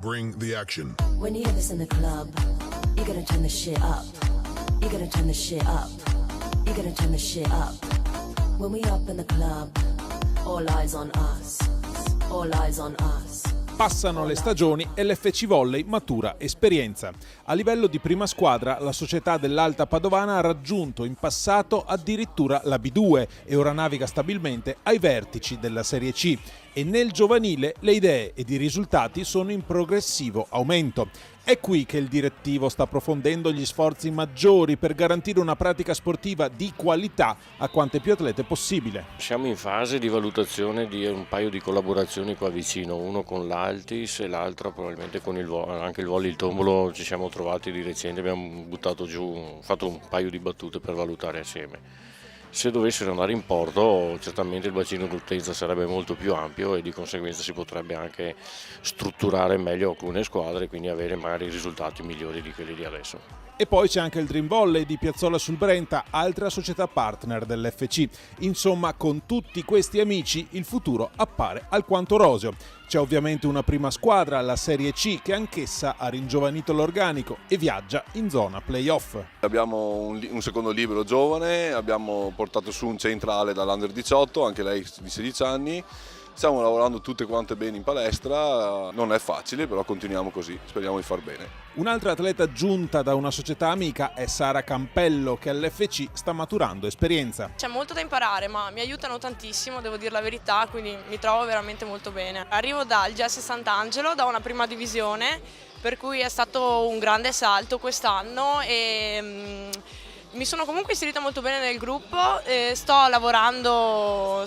Bring the action. When you hear this in the club, you're gonna turn the shit up. You're gonna turn the shit up. You're gonna turn the shit up. When we up in the club, all eyes on us. All eyes on us. Passano le stagioni e l'FC Volley matura esperienza. A livello di prima squadra, la società dell'Alta Padovana ha raggiunto in passato addirittura la B2 e ora naviga stabilmente ai vertici della Serie C. E nel giovanile le idee ed i risultati sono in progressivo aumento. È qui che il direttivo sta approfondendo gli sforzi maggiori per garantire una pratica sportiva di qualità a quante più atlete possibile. Siamo in fase di valutazione di un paio di collaborazioni qua vicino, uno con l'Altis e l'altro probabilmente con anche il volley, il tombolo. Ci siamo trovati di recente, abbiamo buttato giù, fatto un paio di battute per valutare assieme. Se dovessero andare in porto, certamente il bacino d'utenza sarebbe molto più ampio e di conseguenza si potrebbe anche strutturare meglio alcune squadre e quindi avere magari risultati migliori di quelli di adesso. E poi c'è anche il Dream Volley di Piazzola sul Brenta, altra società partner dell'FC. Insomma, con tutti questi amici il futuro appare alquanto roseo. C'è ovviamente una prima squadra, la Serie C, che anch'essa ha ringiovanito l'organico e viaggia in zona playoff. Abbiamo un secondo libero giovane, abbiamo portato su un centrale dall'Under 18, anche lei di 16 anni. Stiamo lavorando tutte quante bene in palestra, non è facile, però continuiamo così, speriamo di far bene. Un'altra atleta giunta da una società amica è Sara Campello, che all'FC sta maturando esperienza. C'è molto da imparare, ma mi aiutano tantissimo, devo dire la verità, quindi mi trovo veramente molto bene. Arrivo dal GS Sant'Angelo, da una prima divisione, per cui è stato un grande salto quest'anno e mi sono comunque inserita molto bene nel gruppo, sto lavorando,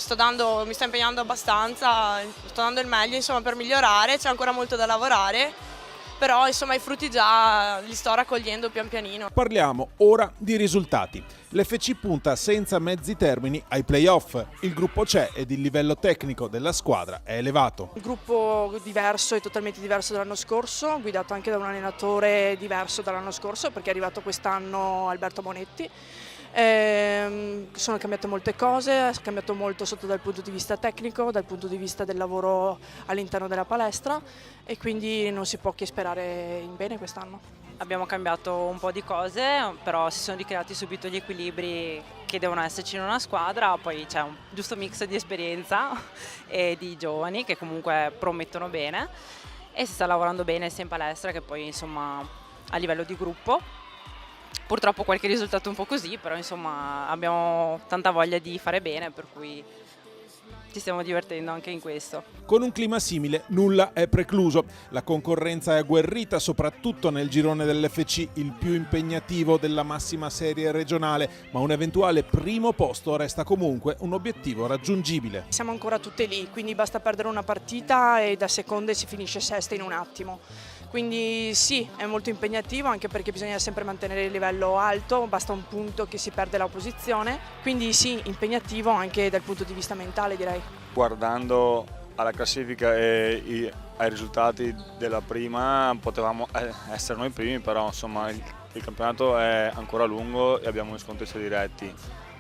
mi sto impegnando abbastanza, sto dando il meglio insomma, per migliorare, c'è ancora molto da lavorare, però insomma i frutti già li sto raccogliendo pian pianino. Parliamo ora di risultati. L'FC punta senza mezzi termini ai playoff. Il gruppo c'è ed il livello tecnico della squadra è elevato. Un gruppo diverso e totalmente diverso dall'anno scorso, guidato anche da un allenatore diverso dall'anno scorso perché è arrivato quest'anno Alberto Bonetti. Sono cambiate molte cose, è cambiato molto sotto dal punto di vista tecnico, dal punto di vista del lavoro all'interno della palestra e quindi non si può che sperare in bene quest'anno. Abbiamo cambiato un po' di cose, però si sono ricreati subito gli equilibri che devono esserci in una squadra, poi c'è un giusto mix di esperienza e di giovani che comunque promettono bene e si sta lavorando bene sia in palestra che poi insomma a livello di gruppo. Purtroppo qualche risultato un po' così, però insomma abbiamo tanta voglia di fare bene, per cui ci stiamo divertendo anche in questo. Con un clima simile nulla è precluso. La concorrenza è agguerrita, soprattutto nel girone dell'FC, il più impegnativo della massima serie regionale, ma un eventuale primo posto resta comunque un obiettivo raggiungibile. Siamo ancora tutte lì, quindi basta perdere una partita e da seconde si finisce sesta in un attimo. Quindi sì, è molto impegnativo anche perché bisogna sempre mantenere il livello alto, basta un punto che si perde la posizione, quindi sì, impegnativo anche dal punto di vista mentale direi. Guardando alla classifica e ai risultati della prima potevamo essere noi primi, però insomma il campionato è ancora lungo e abbimo gli scontri diretti.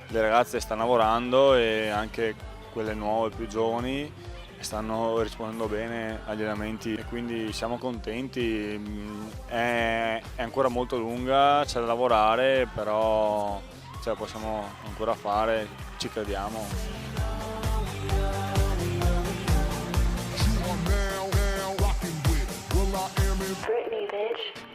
Le ragazze stanno lavorando e anche quelle nuove, più giovani, stanno rispondendo bene agli allenamenti e quindi siamo contenti, è ancora molto lunga, c'è da lavorare, però ce la possiamo ancora fare, ci crediamo. Britney, bitch.